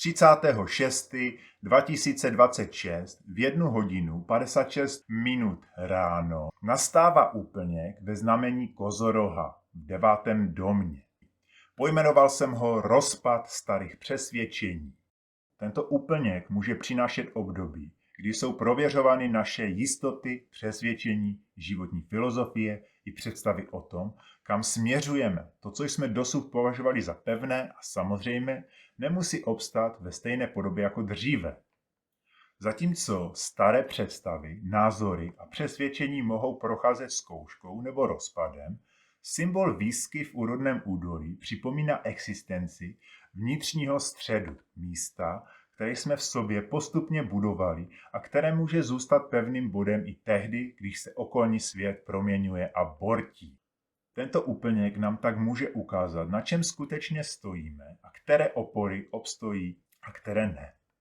30.6.2026 v 1 hodinu 56 minut ráno nastává úplněk ve znamení Kozoroha v 9. domě. Pojmenoval jsem ho rozpad starých přesvědčení. Tento úplněk může přinášet období, kdy jsou prověřovány naše jistoty, přesvědčení, životní filozofie i představy o tom, kam směřujeme. To, co jsme dosud považovali za pevné a samozřejmé, nemusí obstát ve stejné podobě jako dříve. Zatímco staré představy, názory a přesvědčení mohou procházet zkouškou nebo rozpadem, symbol výsky v úrodném údolí připomíná existenci vnitřního středu, místa, které jsme v sobě postupně budovali a které může zůstat pevným bodem i tehdy, když se okolní svět proměňuje a bortí. Tento úplněk nám tak může ukázat, na čem skutečně stojíme a které opory obstojí a které ne.